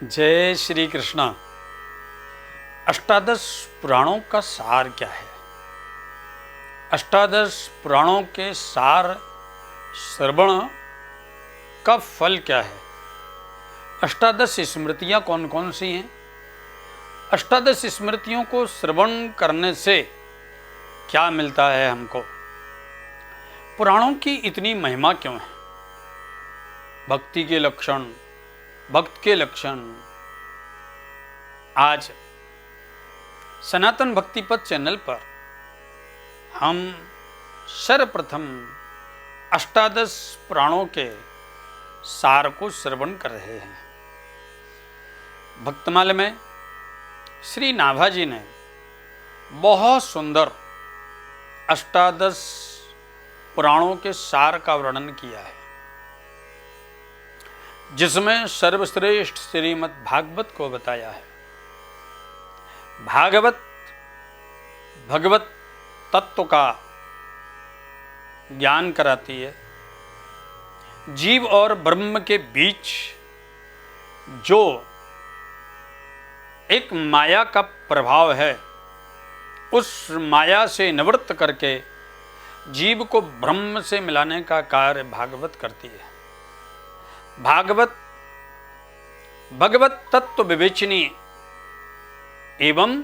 जय श्री कृष्ण। अष्टादश पुराणों का सार क्या है? अष्टादश पुराणों के सार श्रवण का फल क्या है? अष्टादश स्मृतियां कौन कौन सी हैं? अष्टादश स्मृतियों को श्रवण करने से क्या मिलता है हमको? पुराणों की इतनी महिमा क्यों है? भक्ति के लक्षण, भक्त के लक्षण। आज सनातन भक्ति पथ चैनल पर हम सर्वप्रथम अष्टादश पुराणों के सार को श्रवण कर रहे हैं। भक्तमाल में श्री नाभाजी ने बहुत सुंदर अष्टादश पुराणों के सार का वर्णन किया है, जिसमें सर्वश्रेष्ठ श्रीमद् भागवत को बताया है। भागवत भगवत तत्व का ज्ञान कराती है। जीव और ब्रह्म के बीच जो एक माया का प्रभाव है, उस माया से निवृत्त करके जीव को ब्रह्म से मिलाने का कार्य भागवत करती है। भागवत भगवत तत्व विवेचनी एवं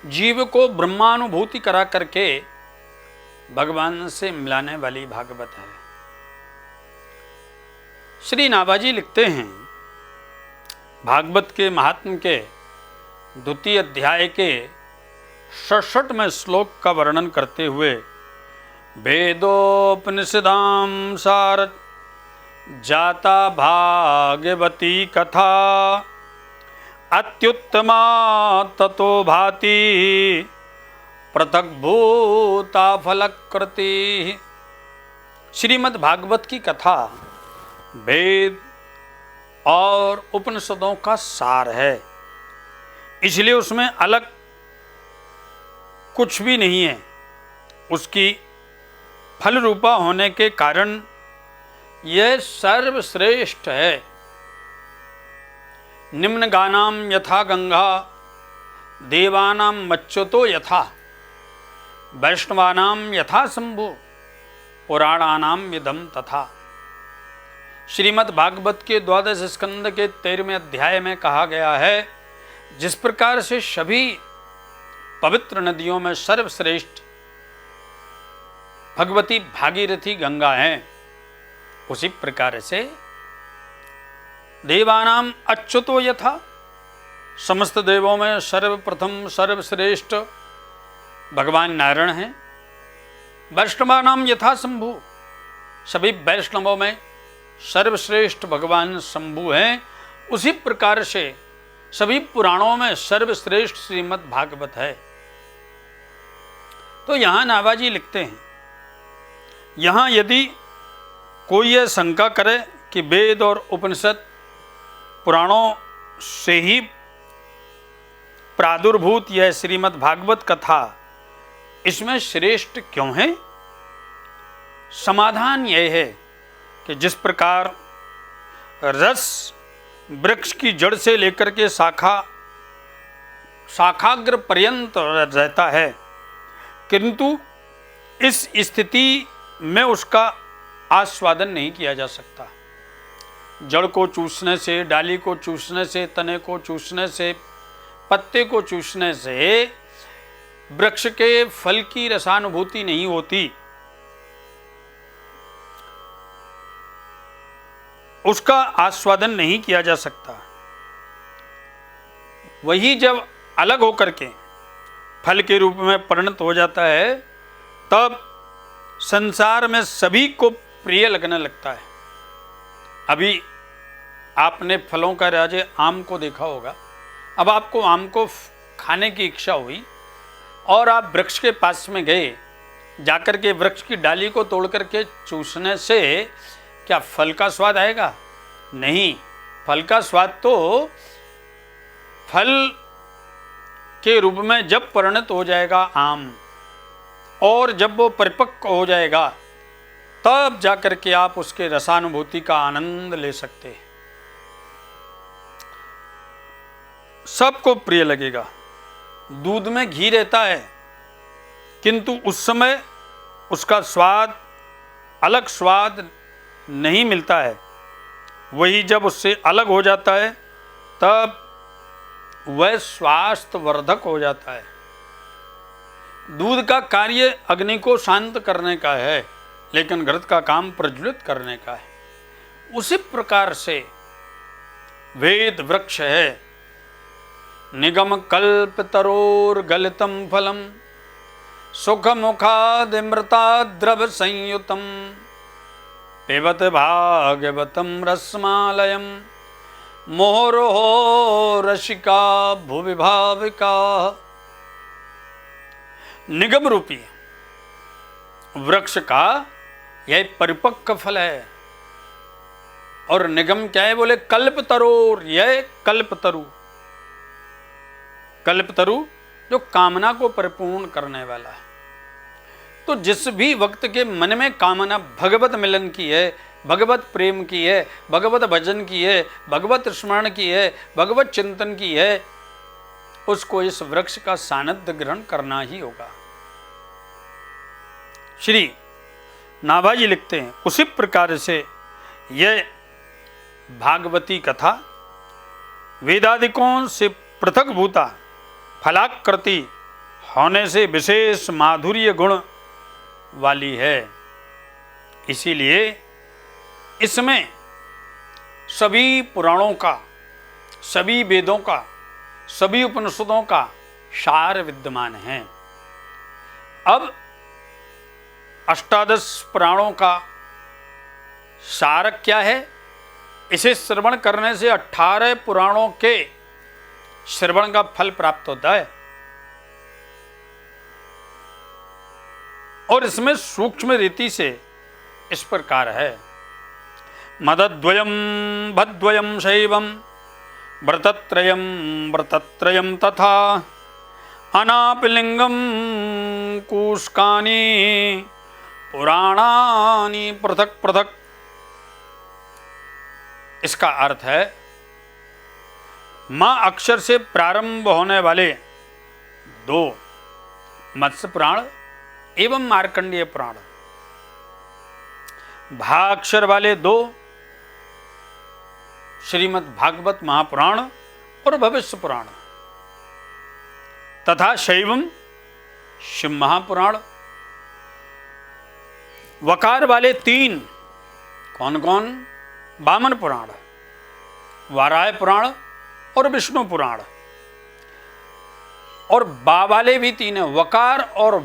जीव को ब्रह्मानुभूति करा करके भगवान से मिलाने वाली भागवत है। श्री नाभाजी लिखते हैं, भागवत के महात्म के द्वितीय अध्याय के 66वें श्लोक का वर्णन करते हुए, वेदोपनिषदां सार जाता भागवती कथा अत्युत्तमा ततो भाति पृथक भूता फलकृति। श्रीमद् भागवत की कथा वेद और उपनिषदों का सार है, इसलिए उसमें अलग कुछ भी नहीं है। उसकी फल रूपा होने के कारण यह सर्वश्रेष्ठ है। निम्न गानाम यथा गंगा देवानाम मच्युतो यथा वैष्णवानाम यथा शंभु पुराणानाम यदम तथा। श्रीमद् भागवत के 12 स्कंद के 13वें अध्याय में कहा गया है, जिस प्रकार से सभी पवित्र नदियों में सर्वश्रेष्ठ भगवती भागीरथी गंगा हैं, उसी प्रकार से देवानाम अच्युतो यथा, समस्त देवों में सर्वप्रथम सर्वश्रेष्ठ भगवान नारायण हैं। वैष्णवानाम यथा शंभु, सभी वैष्णवों में सर्वश्रेष्ठ भगवान शंभु हैं। उसी प्रकार से सभी पुराणों में सर्वश्रेष्ठ श्रीमद् भागवत है। तो यहाँ नाभाजी लिखते हैं, यहाँ यदि कोई यह शंका करे कि वेद और उपनिषद पुराणों से ही प्रादुर्भूत यह श्रीमद् भागवत कथा इसमें श्रेष्ठ क्यों है, समाधान यह है कि जिस प्रकार रस वृक्ष की जड़ से लेकर के शाखाग्र पर्यंत रहता है, किंतु इस स्थिति में उसका आस्वादन नहीं किया जा सकता। जड़ को चूसने से, डाली को चूसने से, तने को चूसने से, पत्ते को चूसने से वृक्ष के फल की रसानुभूति नहीं होती। उसका आस्वादन नहीं किया जा सकता। वही जब अलग होकर के फल के रूप में परिणत हो जाता है, तब संसार में सभी को प्रिय लगने लगता है। अभी आपने फलों का राजे आम को देखा होगा। अब आपको आम को खाने की इच्छा हुई और आप वृक्ष के पास में गए, जाकर के वृक्ष की डाली को तोड़ करके चूसने से क्या फल का स्वाद आएगा? नहीं। फल का स्वाद तो फल के रूप में जब परिणत हो जाएगा आम, और जब वो परिपक्व हो जाएगा, तब जाकर के आप उसके रसानुभूति का आनंद ले सकते हैं। सबको प्रिय लगेगा। दूध में घी रहता है, किंतु उस समय उसका स्वाद, अलग स्वाद नहीं मिलता है। वही जब उससे अलग हो जाता है तब वह स्वास्थ्यवर्धक हो जाता है। दूध का कार्य अग्नि को शांत करने का है, लेकिन घृत का काम प्रज्वलित करने का है। उसी प्रकार से वेद वृक्ष है। निगम कल्प तरोर गलितम फलम सुख मुखादिमृता द्रव संयुतम पिबत भागवतम रसमालयम मोहरो रसिका भुवि भाविका। निगम रूपी वृक्ष का यह परिपक्व फल है। और निगम क्या है? बोले कल्पतरोर, यह कल्पतरु। कल्पतरु जो कामना को परिपूर्ण करने वाला है। तो जिस भी वक्त के मन में कामना भगवत मिलन की है, भगवत प्रेम की है, भगवत भजन की है, भगवत स्मरण की है, भगवत चिंतन की है, उसको इस वृक्ष का सानिध्य ग्रहण करना ही होगा। श्री नाभाजी लिखते हैं, उसी प्रकार से यह भागवती कथा वेदादिकों से पृथक भूता फलाकृति होने से विशेष माधुर्य गुण वाली है। इसीलिए इसमें सभी पुराणों का, सभी वेदों का, सभी उपनिषदों का सार विद्यमान है। अब अष्टादश पुराणों का सार क्या है? इसे श्रवण करने से 18 पुराणों के श्रवण का फल प्राप्त होता है। और इसमें सूक्ष्म रीति से इस प्रकार है। मदद्वयम भद्वयम शैवम व्रतत्रयम व्रतत्रयम तथा अनापिलिंगम कूष्कानि पुराणानि पृथक पृथक। इसका अर्थ है मां अक्षर से प्रारंभ होने वाले 2 मत्स्य पुराण एवं मार्कंडेय पुराण, भा अक्षर वाले 2 श्रीमद् भागवत महापुराण और भविष्य पुराण, तथा शैवम शिव महापुराण। वकार वाले 3 कौन कौन? वामन पुराण, वाराह पुराण और विष्णु पुराण। और बा वाले भी 3 है। वकार और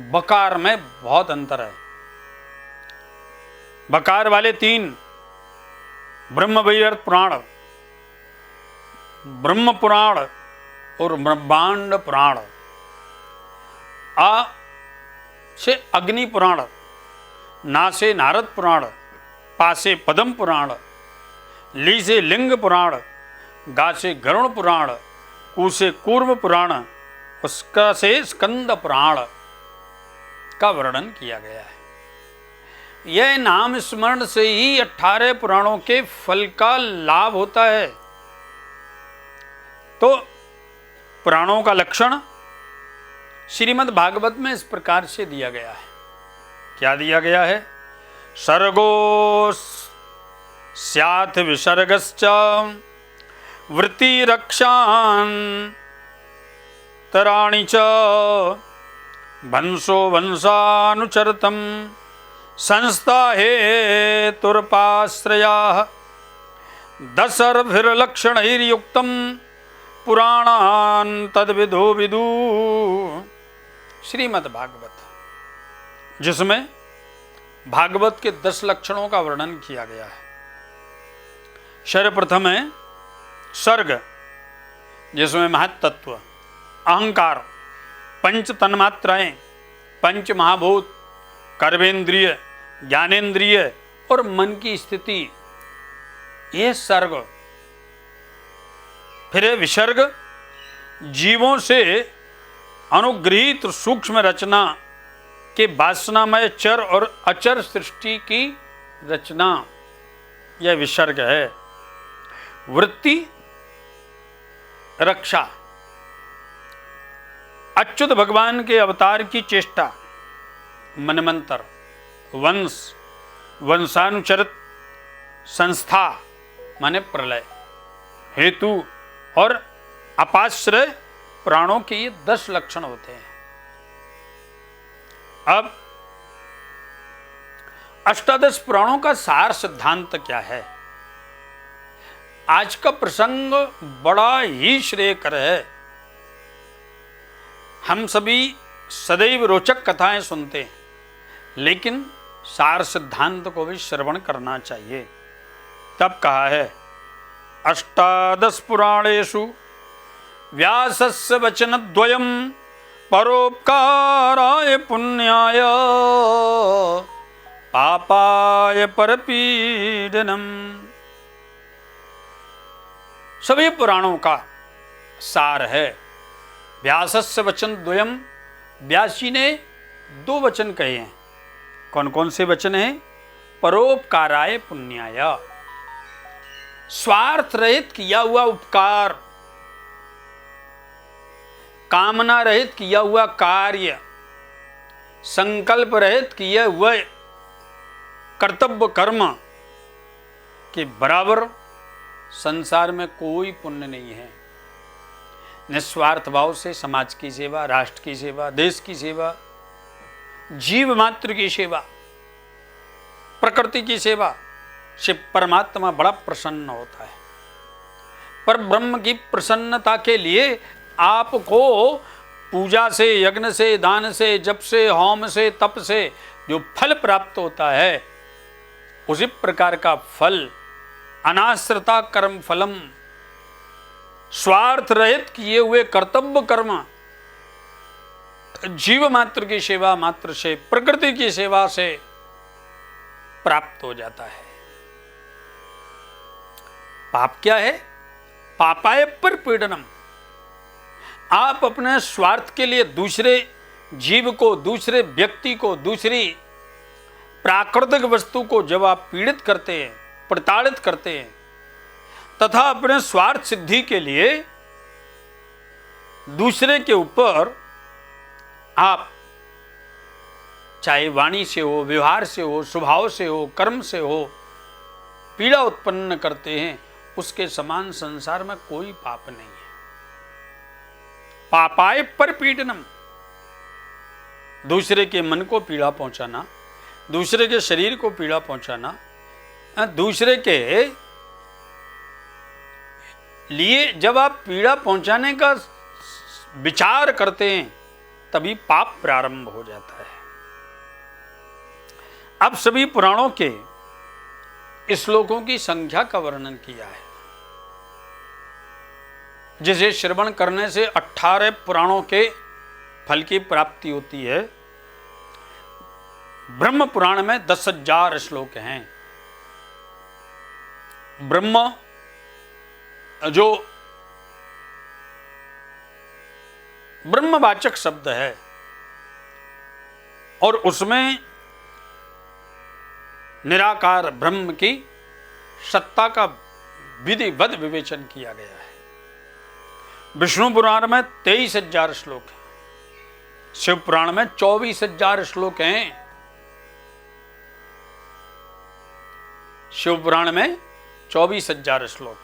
बकार में बहुत अंतर है। बकार वाले 3 ब्रह्म वैवर्त पुराण, ब्रह्म पुराण और ब्रह्मांड पुराण। आ से अग्नि पुराण, ना से नारद पुराण, पा से पद्म पुराण, ली से लिंग पुराण, गा से गरुण पुराण, कू से कूर्म पुराण, उसका से स्कंद पुराण का वर्णन किया गया है। यह नाम स्मरण से ही 18 पुराणों के फल का लाभ होता है। तो पुराणों का लक्षण श्रीमद् भागवत में इस प्रकार से दिया गया है। क्या दिया गया है? सर्गो स्यात् विसर्गश्च वृत्ति रक्षान् तराणि च वंशो वंशानुचरतम संस्था हेतुर्पाश्रयाः दशर्भिर्लक्षणैर्युक्तं पुराणान् तद्विदो विदु। श्रीमद् भागवत, जिसमें भागवत के 10 लक्षणों का वर्णन किया गया है। सर्वप्रथम है सर्ग, जिसमें महत्तत्व, अहंकार, पंच तन्मात्राएं, पंच महाभूत, कर्मेंद्रिय, ज्ञानेंद्रिय और मन की स्थिति, यह सर्ग। फिर है विसर्ग, जीवों से अनुग्रहित सूक्ष्म रचना के वासनामय चर और अचर सृष्टि की रचना, यह विसर्ग है। वृत्ति रक्षा, अच्युत भगवान के अवतार की चेष्टा, मनमंत्र, वंश, वंशानुचरित, संस्था माने प्रलय, हेतु और अपाश्रय प्राणों के ये 10 लक्षण होते हैं। अब अष्टादश पुराणों का सार सिद्धांत क्या है? आज का प्रसंग बड़ा ही श्रेयकर है। हम सभी सदैव रोचक कथाएं सुनते हैं, लेकिन सार सिद्धांत को भी श्रवण करना चाहिए। तब कहा है, अष्टादश पुराणेषु व्यासस्य वचनद्वयं परोपकाराय पुण्याय पापाय परपीडनम। सभी पुराणों का सार है। व्यासस्य वचन द्वयम, व्यास जी ने 2 वचन कहे हैं। कौन कौन से वचन हैं? परोपकाराय पुण्याय, स्वार्थ रहित किया हुआ उपकार, कामना रहित किया हुआ कार्य, संकल्प रहित किए हुए कर्तव्य कर्म के बराबर संसार में कोई पुण्य नहीं है। निस्वार्थ भाव से समाज की सेवा, राष्ट्र की सेवा, देश की सेवा, जीव मात्र की सेवा, प्रकृति की सेवा से परमात्मा बड़ा प्रसन्न होता है। पर ब्रह्म की प्रसन्नता के लिए आपको पूजा से, यज्ञ से, दान से, जप से, होम से, तप से जो फल प्राप्त होता है, उसी प्रकार का फल अनाश्रिता कर्म फलम, स्वार्थ रहित किए हुए कर्तव्य कर्म, जीव मात्र की सेवा मात्र से, प्रकृति की सेवा से प्राप्त हो जाता है। पाप क्या है? पापाय पर पीड़नम। आप अपने स्वार्थ के लिए दूसरे जीव को, दूसरे व्यक्ति को, दूसरी प्राकृतिक वस्तु को जब आप पीड़ित करते हैं, प्रताड़ित करते हैं, तथा अपने स्वार्थ सिद्धि के लिए दूसरे के ऊपर आप चाहे वाणी से हो, व्यवहार से हो, स्वभाव से हो, कर्म से हो, पीड़ा उत्पन्न करते हैं, उसके समान संसार में कोई पाप नहीं है। पापाय पर पीड़नम, दूसरे के मन को पीड़ा पहुंचाना, दूसरे के शरीर को पीड़ा पहुंचाना, दूसरे के लिए जब आप पीड़ा पहुंचाने का विचार करते हैं, तभी पाप प्रारंभ हो जाता है। अब सभी पुराणों के श्लोकों की संख्या का वर्णन किया है, जिसे श्रवण करने से 18 पुराणों के फल की प्राप्ति होती है। ब्रह्म पुराण में 10,000 श्लोक हैं। ब्रह्म जो ब्रह्मवाचक शब्द है, और उसमें निराकार ब्रह्म की सत्ता का विधिवत विवेचन किया गया है। विष्णु पुराण में 23,000 श्लोक हैं, शिव पुराण में 24,000 श्लोक हैं। शिव पुराण में 24,000 श्लोक,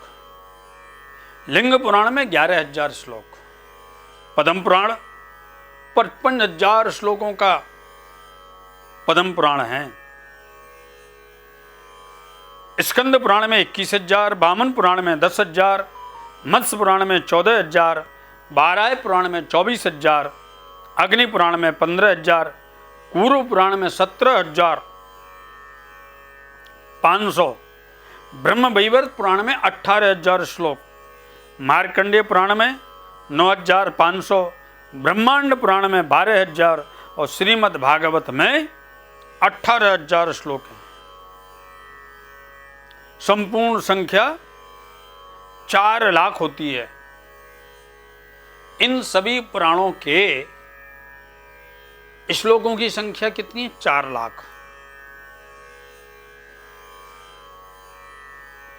लिंग पुराण में 11,000 श्लोक, पद्म पुराण 55,000 श्लोकों का पद्म पुराण है। स्कंद पुराण में 21,000, वामन पुराण में 10,000, मत्स्य पुराण में 14,000, वाराह पुराण में 24,000, अग्नि पुराण में 15,000, कूर्म पुराण में 17,500, ब्रह्म वैवर्त पुराण में 18,000 श्लोक, मार्कंडेय पुराण में 9,500, ब्रह्मांड पुराण में 12,000 और श्रीमद् भागवत में 18,000 श्लोक हैं। संपूर्ण संख्या 4 लाख होती है। इन सभी पुराणों के श्लोकों की संख्या कितनी है? 4 लाख।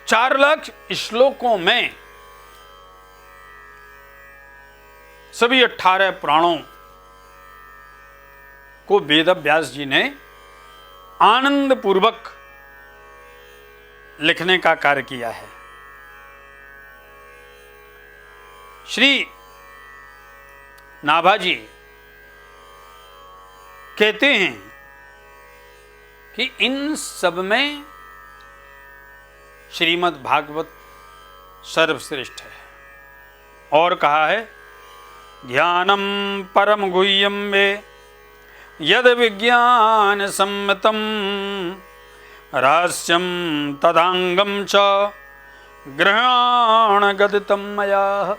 4 लाख श्लोकों में सभी 18 पुराणों को वेद व्यास जी ने आनंद पूर्वक लिखने का कार्य किया है। श्री नाभाजी कहते हैं कि इन सब में श्रीमद् भागवत सर्वश्रेष्ठ है। और कहा है, ज्ञानम परम गुह्यम मे यद विज्ञान सम्मतम रहस्यम तदांगम च ग्रहण गदितम मया।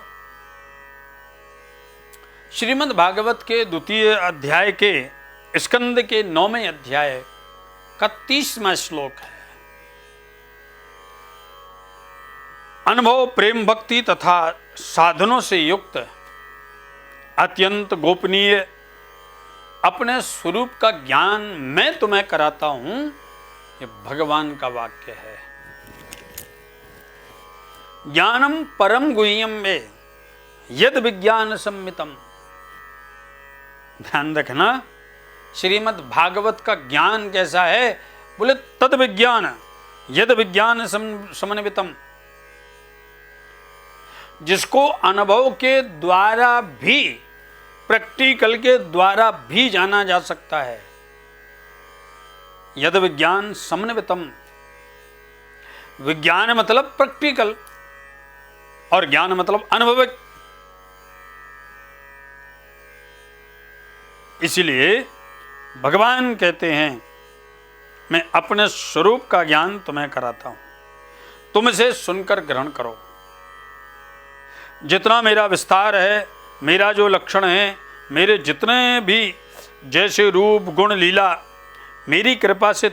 श्रीमद् भागवत के 2 अध्याय के स्कंद के 9वें अध्याय का 30वां श्लोक है। अनुभव, प्रेम, भक्ति तथा साधनों से युक्त अत्यंत गोपनीय अपने स्वरूप का ज्ञान मैं तुम्हें कराता हूं, ये भगवान का वाक्य है। ज्ञानम परम गुह्यम में यद विज्ञान सम्मितम। ध्यान रखना, श्रीमद् भागवत का ज्ञान कैसा है? बोले तद विज्ञान यद विज्ञान समन्वितम, जिसको अनुभव के द्वारा भी, प्रैक्टिकल के द्वारा भी जाना जा सकता है। यद विज्ञान समन्वितम, विज्ञान मतलब प्रैक्टिकल और ज्ञान मतलब अनुभविक। इसीलिए भगवान कहते हैं, मैं अपने स्वरूप का ज्ञान तुम्हें कराता हूं, तुम इसे सुनकर ग्रहण करो। जितना मेरा विस्तार है, मेरा जो लक्षण है, मेरे जितने भी जैसे रूप गुण लीला, मेरी कृपा से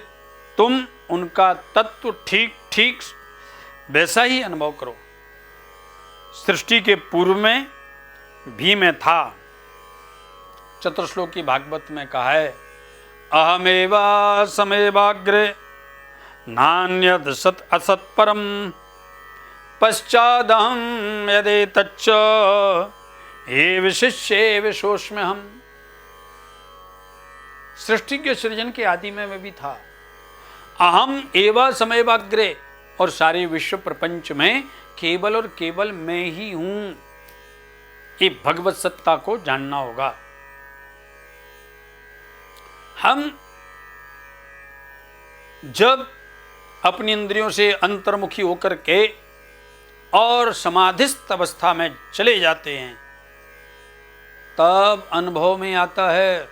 तुम उनका तत्व ठीक ठीक वैसा ही अनुभव करो। सृष्टि के पूर्व में भी मैं था। चतुर्श्लोकी भागवत में कहा है, अहमेवा समेवाग्रे नान्यद सत असत परम पश्चादहम यदेतच्च एव शिष्ये विशोष्म हम। सृष्टि के सृजन के आदि में मैं भी था। अहम एवा समयवाग्रे, और सारे विश्व प्रपंच में केवल और केवल मैं ही हूं। ये भगवत सत्ता को जानना होगा। हम जब अपनी इंद्रियों से अंतर्मुखी होकर के और समाधिस्थ अवस्था में चले जाते हैं, तब अनुभव में आता है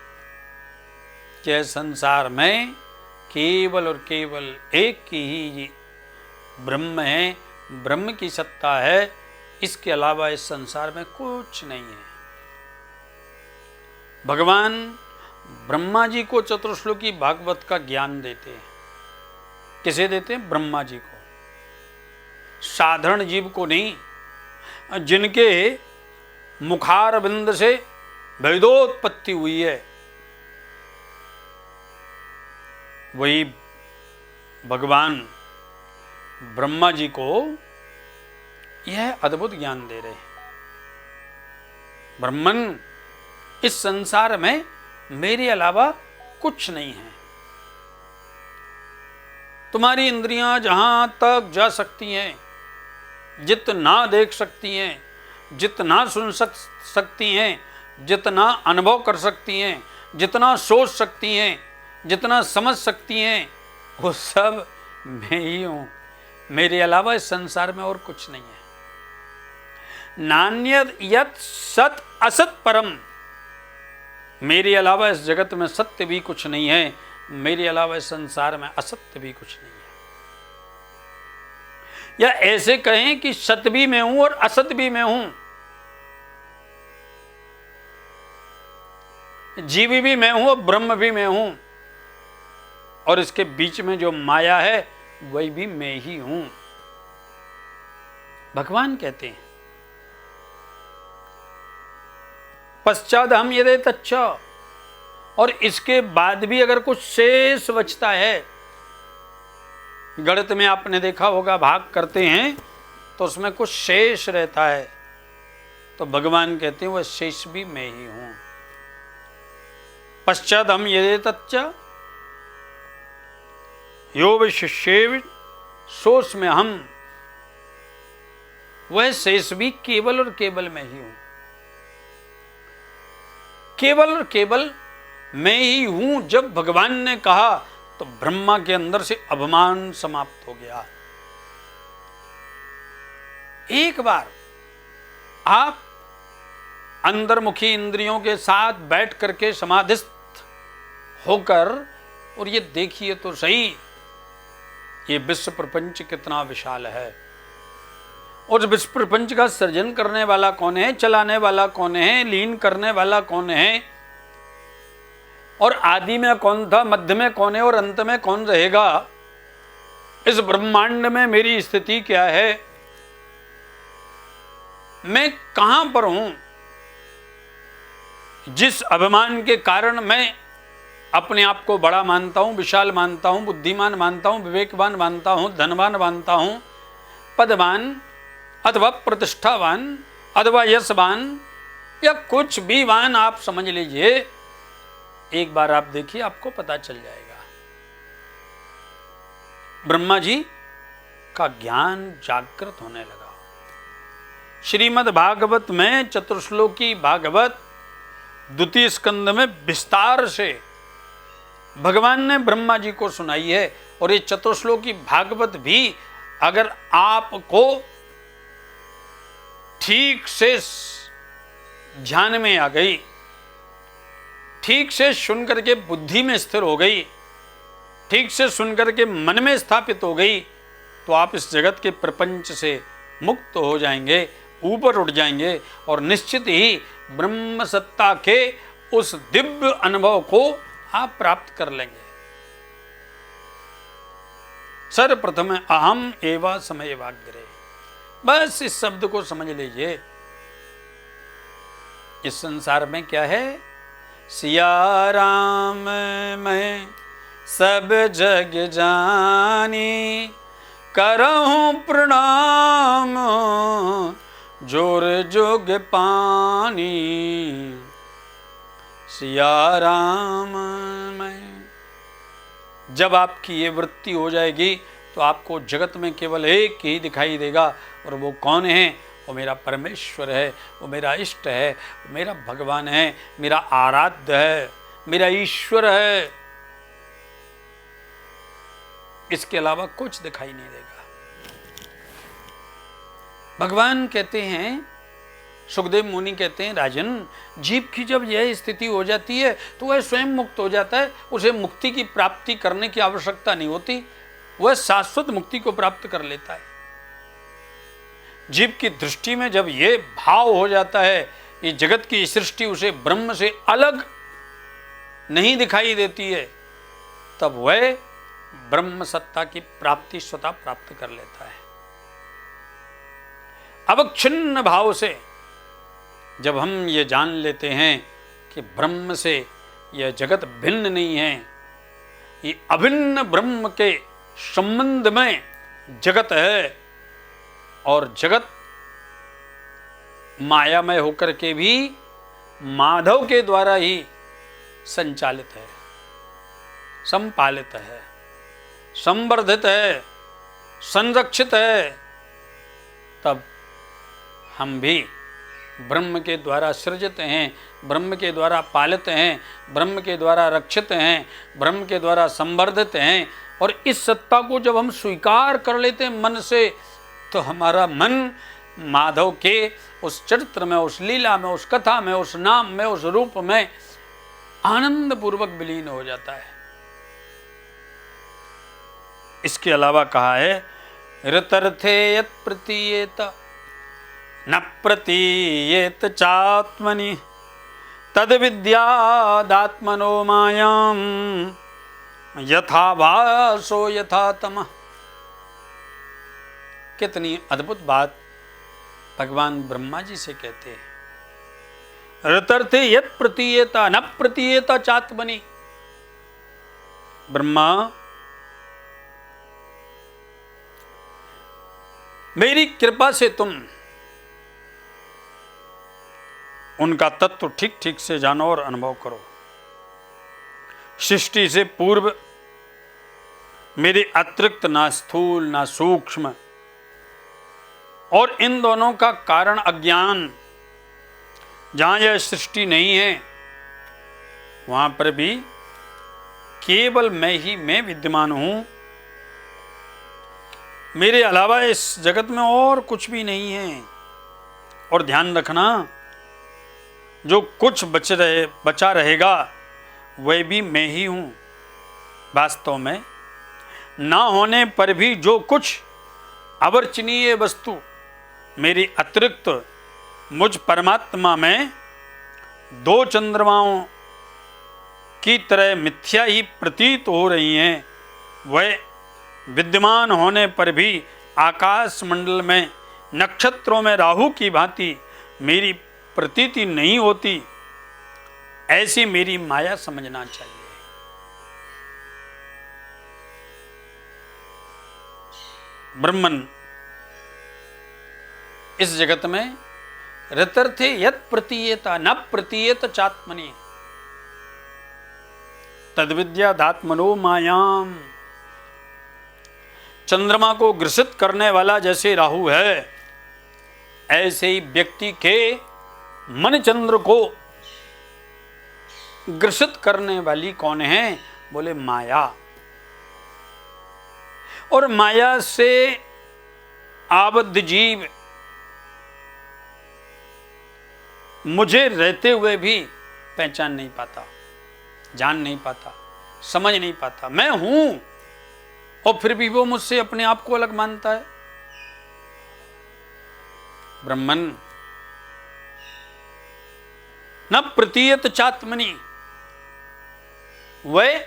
कि संसार में केवल और केवल एक ही ब्रह्म है, ब्रह्म की सत्ता है, इसके अलावा इस संसार में कुछ नहीं है। भगवान ब्रह्मा जी को चतुर्श्लोकी भागवत का ज्ञान देते हैं। किसे देते हैं? ब्रह्मा जी को, साधारण जीव को नहीं। जिनके मुखार बिंद से वेदोत्पत्ति हुई है, वही भगवान ब्रह्मा जी को यह अद्भुत ज्ञान दे रहे हैं। ब्रह्मन, इस संसार में मेरे अलावा कुछ नहीं है। तुम्हारी इंद्रियां जहां तक जा सकती हैं, जितना देख सकती हैं, जितना सुन सकती हैं, जितना अनुभव कर सकती हैं, जितना सोच सकती हैं, जितना समझ सकती हैं, वो सब मैं ही हूं। मेरे अलावा इस संसार में और कुछ नहीं है। नान्यद यत् सत असत परम, मेरे अलावा इस जगत में सत्य भी कुछ नहीं है, मेरे अलावा इस संसार में असत्य भी कुछ नहीं है। या ऐसे कहें कि सत्य भी मैं हूं और असत्य भी मैं हूं, जीवी भी मैं हूं और ब्रह्म भी मैं हूं, और इसके बीच में जो माया है वही भी मैं ही हूं। भगवान कहते हैं, पश्चात हम यदेतच्च, और इसके बाद भी अगर कुछ शेष बचता है, गणित में आपने देखा होगा भाग करते हैं तो उसमें कुछ शेष रहता है, तो भगवान कहते हैं वह शेष भी मैं ही हूं। पश्चात हम ये तच्च यो विशिष्य सोच में हम, वह शेष भी केवल और केवल मैं ही हूं। केवल और केवल मैं ही हूं जब भगवान ने कहा तो ब्रह्मा के अंदर से अभिमान समाप्त हो गया। एक बार आप अंतर्मुखी इंद्रियों के साथ बैठ करके समाधिस्थ होकर और ये देखिए तो सही, ये विश्व प्रपंच कितना विशाल है और विश्व प्रपंच का सृजन करने वाला कौन है, चलाने वाला कौन है, लीन करने वाला कौन है, और आदि में कौन था, मध्य में कौन है और अंत में कौन रहेगा। इस ब्रह्मांड में मेरी स्थिति क्या है, मैं कहां पर हूं। जिस अभिमान के कारण मैं अपने आप को बड़ा मानता हूं, विशाल मानता हूं, बुद्धिमान मानता हूं, विवेकवान मानता हूं, धनवान मानता हूं, पदवान अथवा प्रतिष्ठावान अथवा यशवान या कुछ भी वान आप समझ लीजिए, एक बार आप देखिए आपको पता चल जाएगा। ब्रह्मा जी का ज्ञान जागृत होने लगा। श्रीमद् भागवत में चतुर्श्लोकी भागवत द्वितीय स्कंद में विस्तार से भगवान ने ब्रह्मा जी को सुनाई है। और ये चतुर्श्लोकी भागवत भी अगर आपको ठीक से ध्यान में आ गई, ठीक से सुन करके बुद्धि में स्थिर हो गई, ठीक से सुन करके मन में स्थापित हो गई, तो आप इस जगत के प्रपंच से मुक्त हो जाएंगे, ऊपर उठ जाएंगे और निश्चित ही ब्रह्म सत्ता के उस दिव्य अनुभव को आप प्राप्त कर लेंगे। सर्वप्रथम अहम एवा समयवाग्रे, बस इस शब्द को समझ लीजिए। इस संसार में क्या है, सिया राम मैं सब जग जानी, करहूं प्रणाम जोर जोग पानी। सिया राम मैं, जब आपकी ये वृत्ति हो जाएगी तो आपको जगत में केवल एक ही दिखाई देगा, और वो कौन है, वो मेरा परमेश्वर है, वो मेरा इष्ट है, वो मेरा भगवान है, मेरा आराध्य है, मेरा ईश्वर है। इसके अलावा कुछ दिखाई नहीं देगा। भगवान कहते हैं, सुखदेव मुनि कहते हैं, राजन जीव की जब यह स्थिति हो जाती है तो वह स्वयं मुक्त हो जाता है, उसे मुक्ति की प्राप्ति करने की आवश्यकता नहीं होती, वह शाश्वत मुक्ति को प्राप्त कर लेता है। जीव की दृष्टि में जब यह भाव हो जाता है, ये जगत की सृष्टि उसे ब्रह्म से अलग नहीं दिखाई देती है, तब वह ब्रह्म सत्ता की प्राप्ति स्वतः प्राप्त कर लेता है। अवच्छिन्न भाव से जब हम ये जान लेते हैं कि ब्रह्म से यह जगत भिन्न नहीं है, ये अभिन्न ब्रह्म के संबंध में जगत है, और जगत मायामय होकर के भी माधव के द्वारा ही संचालित है, संपालित है, संवर्धित है, संरक्षित है, तब हम भी ब्रह्म के द्वारा सृजित हैं, ब्रह्म के द्वारा पालित हैं, ब्रह्म के द्वारा रक्षित हैं, ब्रह्म के द्वारा संवर्धित हैं। और इस सत्ता को जब हम स्वीकार कर लेते हैं मन से, तो हमारा मन माधव के उस चरित्र में, उस लीला में, उस कथा में, उस नाम में, उस रूप में आनंद पूर्वक विलीन हो जाता है। इसके अलावा कहा है, ऋतर्थे यत् प्रतीयेत न प्रतीयेत चात्मनि तद विद्यादात्मनो मायाम यथा भासो यथा तमः। कितनी अद्भुत बात भगवान ब्रह्मा जी से कहते हैं। ऋतर्थे यत् प्रतीयेता न प्रतीयेता चात्मनि। ब्रह्मा, मेरी कृपा से तुम उनका तत्व ठीक ठीक से जानो और अनुभव करो। सृष्टि से पूर्व मेरे अतिरिक्त ना स्थूल ना सूक्ष्म, और इन दोनों का कारण अज्ञान। जहां यह सृष्टि नहीं है वहां पर भी केवल मैं विद्यमान हूं। मेरे अलावा इस जगत में और कुछ भी नहीं है। और ध्यान रखना, जो कुछ बचा रहेगा वह भी मैं ही हूं। वास्तव में ना होने पर भी जो कुछ अवर्चनीय वस्तु मेरे अतिरिक्त मुझ परमात्मा में दो चंद्रमाओं की तरह मिथ्या ही प्रतीत हो रही हैं, वह विद्यमान होने पर भी आकाश मंडल में नक्षत्रों में राहु की भांति मेरी प्रतीति नहीं होती, ऐसी मेरी माया समझना चाहिए। ब्रह्मन इस जगत में रतर्थे यत् प्रतीयता न प्रतीयत चात्मनि तद्विद्यादात्मनो मायाम। चंद्रमा को ग्रसित करने वाला जैसे राहु है, ऐसे ही व्यक्ति के मन चंद्र को ग्रसित करने वाली कौन है? बोले माया। और माया से आबद्ध जीव मुझे रहते हुए भी पहचान नहीं पाता, जान नहीं पाता, समझ नहीं पाता। मैं हूं और फिर भी वो मुझसे अपने आप को अलग मानता है। ब्रह्मन न प्रतीयत चात्मनि, वह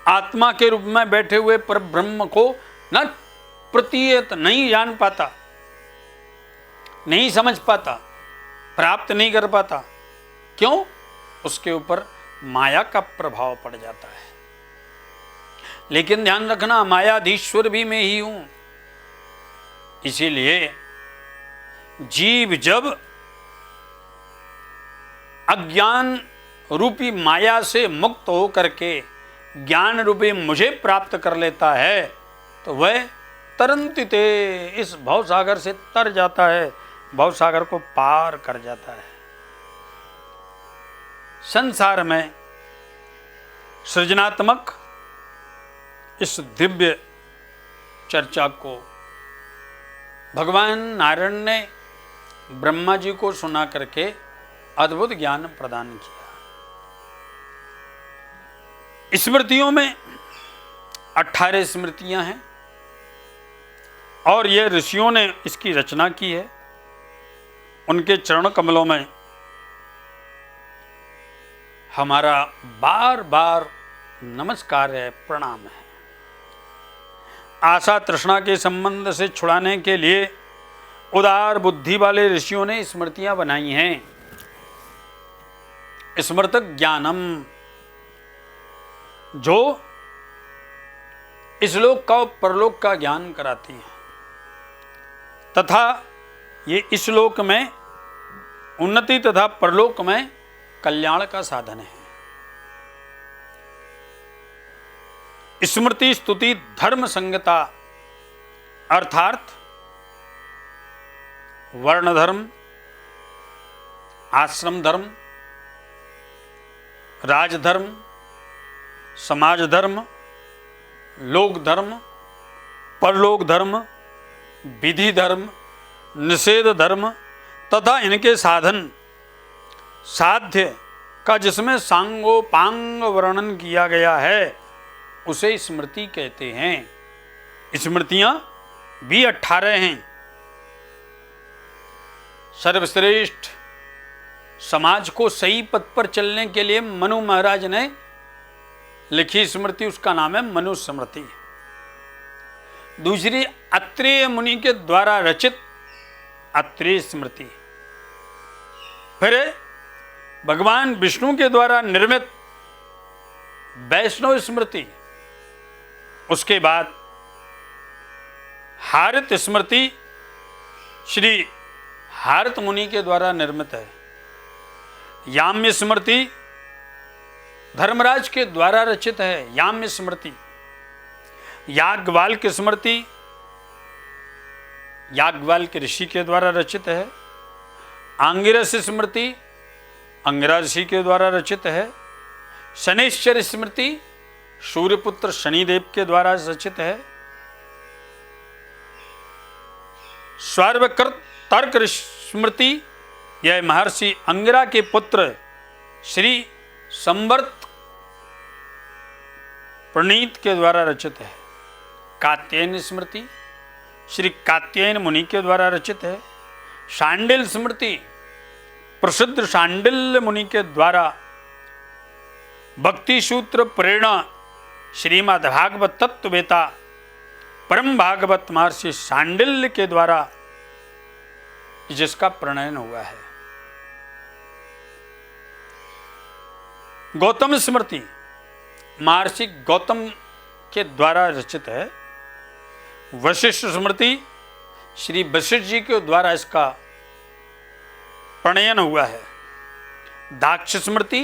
आत्मा के रूप में बैठे हुए पर ब्रह्म को न प्रतीयत, नहीं जान पाता, नहीं समझ पाता, प्राप्त नहीं कर पाता। क्यों? उसके ऊपर माया का प्रभाव पड़ जाता है। लेकिन ध्यान रखना, मायाधीश्वर भी मैं ही हूं। इसीलिए जीव जब अज्ञान रूपी माया से मुक्त हो करके ज्ञान रूपी मुझे प्राप्त कर लेता है, तो वह तरंतिते इस भवसागर से तर जाता है, भवसागर को पार कर जाता है। संसार में सृजनात्मक इस दिव्य चर्चा को भगवान नारायण ने ब्रह्मा जी को सुना करके अद्भुत ज्ञान प्रदान किया। स्मृतियों में 18 स्मृतियां हैं और ये ऋषियों ने इसकी रचना की है। उनके चरण कमलों में हमारा बार बार नमस्कार है, प्रणाम है। आशा तृष्णा के संबंध से छुड़ाने के लिए उदार बुद्धि वाले ऋषियों ने स्मृतियां बनाई हैं। स्मृतक ज्ञानम, जो इस लोक का और परलोक का ज्ञान कराती है, तथा ये इस लोक में उन्नति तथा परलोक में कल्याण का साधन है। स्मृति स्तुति धर्म संगता, अर्थात वर्ण धर्म, आश्रम धर्म, राजधर्म, समाज धर्म, लोक धर्म, परलोक धर्म, विधि धर्म, निषेध धर्म तथा इनके साधन साध्य का जिसमें सांगोपांग वर्णन किया गया है, उसे स्मृति कहते हैं। स्मृतियां भी 18 हैं। सर्वश्रेष्ठ समाज को सही पथ पर चलने के लिए मनु महाराज ने लिखी स्मृति, उसका नाम है मनु स्मृति। दूसरी अत्रेय मुनि के द्वारा रचित अत्रेय स्मृति। फिर भगवान विष्णु के द्वारा निर्मित वैष्णव स्मृति। उसके बाद हारित स्मृति, श्री भारत मुनि के द्वारा निर्मित है। याम्य स्मृति धर्मराज के द्वारा रचित है। याम्य स्मृति। याज्ञवल्क्य स्मृति याज्ञवल्क्य ऋषि के द्वारा रचित है। आंगिरस स्मृति अंगिरा ऋषि के द्वारा रचित है। शनैश्चर स्मृति सूर्यपुत्र शनिदेव के द्वारा रचित है। स्वार्वकृत तर्क स्मृति यह महर्षि अंगिरा के पुत्र श्री संवर्त प्रणीत के द्वारा रचित है। कात्यायन स्मृति श्री कात्यायन मुनि के द्वारा रचित है। शांडिल स्मृति प्रसिद्ध शांडिल्य मुनि के द्वारा भक्ति सूत्र प्रेरणा श्रीमद् भागवत तत्ववेता परम भागवत महर्षि शांडिल्य के द्वारा जिसका प्रणयन हुआ है। गौतम स्मृति महर्षि गौतम के द्वारा रचित है। वशिष्ठ स्मृति श्री वशिष्ठ जी के द्वारा इसका प्रणयन हुआ है। दाक्ष स्मृति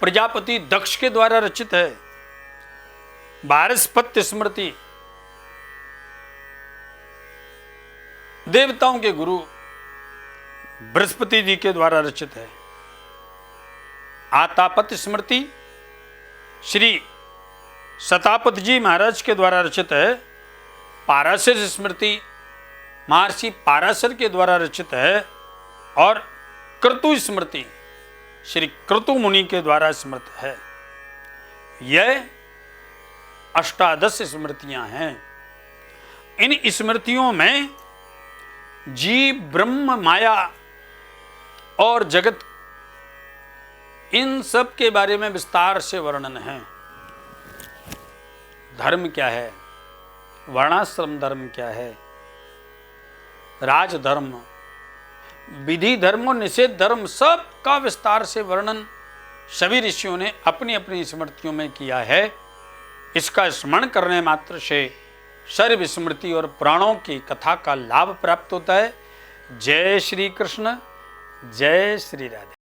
प्रजापति दक्ष के द्वारा रचित है। वारस्पत्य स्मृति देवताओं के गुरु बृहस्पति जी के द्वारा रचित है। आतापत्य स्मृति श्री सतापत जी महाराज के द्वारा रचित है। पाराशर स्मृति महर्षि पाराशर के द्वारा रचित है। और क्रतु स्मृति श्री क्रतु मुनि के द्वारा स्मृत है। यह अष्टादश स्मृतियां हैं। इन स्मृतियों में जीव ब्रह्म माया और जगत इन सब के बारे में विस्तार से वर्णन है। धर्म क्या है, वर्णाश्रम धर्म क्या है, राजधर्म, विधि धर्म और निषेध धर्म, सब का विस्तार से वर्णन सभी ऋषियों ने अपनी अपनी स्मृतियों में किया है। इसका स्मरण करने मात्र से सर्व स्मृति और प्राणों की कथा का लाभ प्राप्त होता है। जय श्री कृष्ण, जय श्री राधे।